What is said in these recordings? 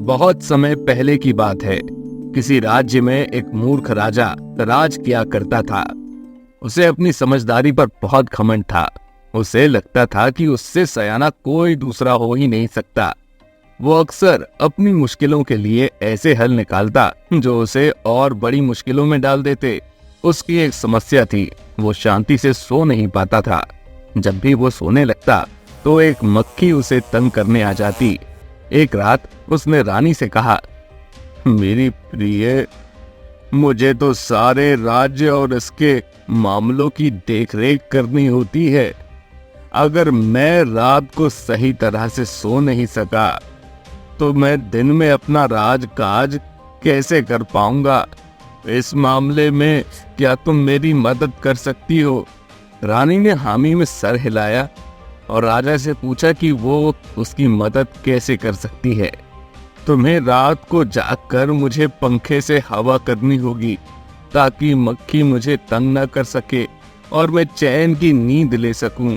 बहुत समय पहले की बात है। किसी राज्य में एक मूर्ख राजा राज किया करता था। उसे अपनी समझदारी पर बहुत घमंड था। उसे लगता था कि उससे सयाना कोई दूसरा हो ही नहीं सकता। वो अक्सर अपनी मुश्किलों के लिए ऐसे हल निकालता जो उसे और बड़ी मुश्किलों में डाल देते। उसकी एक समस्या थी, वो शांति से सो नहीं पाता था। जब भी वो सोने लगता तो एक मक्खी उसे तंग करने आ जाती। एक रात उसने रानी से कहा, मेरी प्रिय, मुझे तो सारे राज्य और इसके मामलों की देखरेख करनी होती है। अगर मैं रात को सही तरह से सो नहीं सका तो मैं दिन में अपना राजकाज कैसे कर पाऊंगा? इस मामले में क्या तुम मेरी मदद कर सकती हो? रानी ने हामी में सर हिलाया और राजा से पूछा कि वो उसकी मदद कैसे कर सकती है। तुम्हें रात को जागकर मुझे पंखे से हवा करनी होगी ताकि मक्खी मुझे तंग न कर सके और मैं चैन की नींद ले सकूं।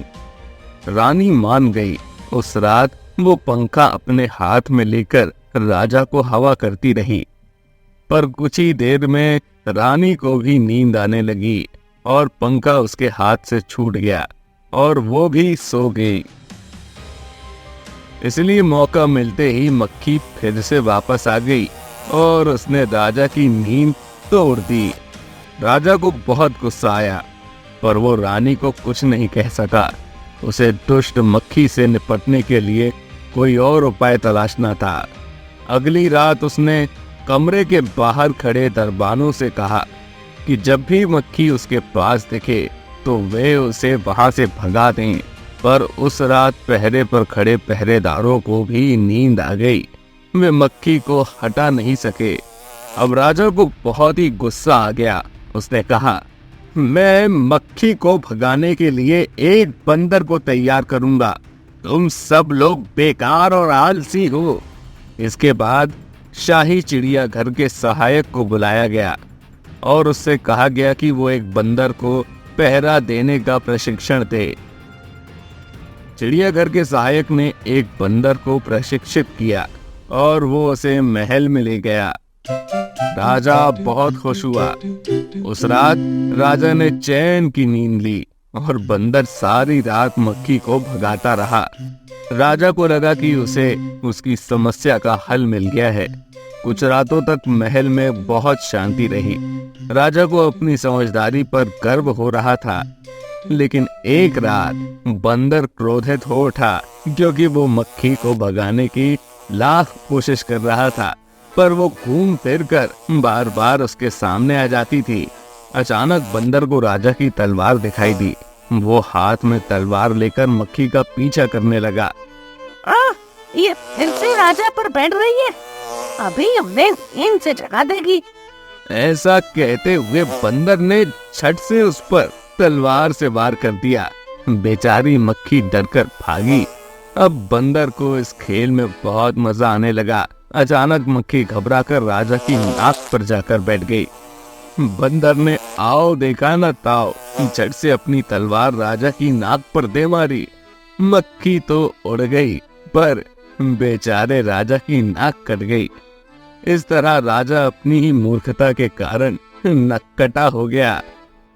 रानी मान गई। उस रात वो पंखा अपने हाथ में लेकर राजा को हवा करती रही। पर कुछ ही देर में रानी को भी नींद आने लगी और पंखा उसके हाथ से छूट गया और वो भी सो गई। इसलिए मौका मिलते ही मक्खी फिर से वापस आ गई और उसने राजा की नींद तोड़ दी। राजा को बहुत गुस्सा आया, पर वो रानी को कुछ नहीं कह सका। उसे दुष्ट मक्खी से निपटने के लिए कोई और उपाय तलाशना था। अगली रात उसने कमरे के बाहर खड़े दरबानों से कहा कि जब भी मक्खी उसके पास दिखे तो वे उसे वहां से भगा दें। पर उस रात पहरे पर खड़े पहरेदारों को भी नींद आ गई। वे मक्खी को हटा नहीं सके। अब राजा को बहुत ही गुस्सा आ गया। उसने कहा, मैं मक्खी को भगाने के लिए एक बंदर को तैयार करूंगा। तुम सब लोग बेकार और आलसी हो। इसके बाद शाही चिड़ियाघर के सहायक को बुलाया गया और उससे कहा गया कि वो एक बंदर को पहरा देने का प्रशिक्षण दे। चिड़ियाघर के सहायक ने एक बंदर को प्रशिक्षित किया और वो उसे महल में ले गया। राजा बहुत खुश हुआ। उस रात राजा ने चैन की नींद ली और बंदर सारी रात मक्खी को भगाता रहा। राजा को लगा कि उसे उसकी समस्या का हल मिल गया है। कुछ रातों तक महल में बहुत शांति रही। राजा को अपनी समझदारी पर गर्व हो रहा था। लेकिन एक रात बंदर क्रोधित हो उठा क्योंकि वो मक्खी को भगाने की लाख कोशिश कर रहा था, पर वो घूम फिर कर बार बार उसके सामने आ जाती थी। अचानक बंदर को राजा की तलवार दिखाई दी। वो हाथ में तलवार लेकर मक्खी का पीछा करने लगा। ये फिर से राजा पर बैठ रही है, अभी हमें इनसे जगा देगी। ऐसा कहते हुए बंदर ने झट से उस पर तलवार से वार कर दिया। बेचारी मक्खी डरकर भागी। अब बंदर को इस खेल में बहुत मजा आने लगा। अचानक मक्खी घबराकर राजा की नाक पर जाकर बैठ गई। बंदर ने आओ देखा न ताओ, झट से अपनी तलवार राजा की नाक पर दे मारी। मक्खी तो उड़ गई, पर बेचारे राजा की नाक कट गई। इस तरह राजा अपनी ही मूर्खता के कारण नक्कटा हो गया।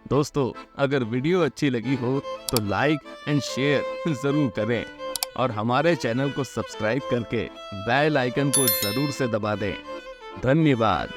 दोस्तों, अगर वीडियो अच्छी लगी हो तो लाइक एंड शेयर जरूर करें और हमारे चैनल को सब्सक्राइब करके बेल आइकन को जरूर से दबा दें। धन्यवाद।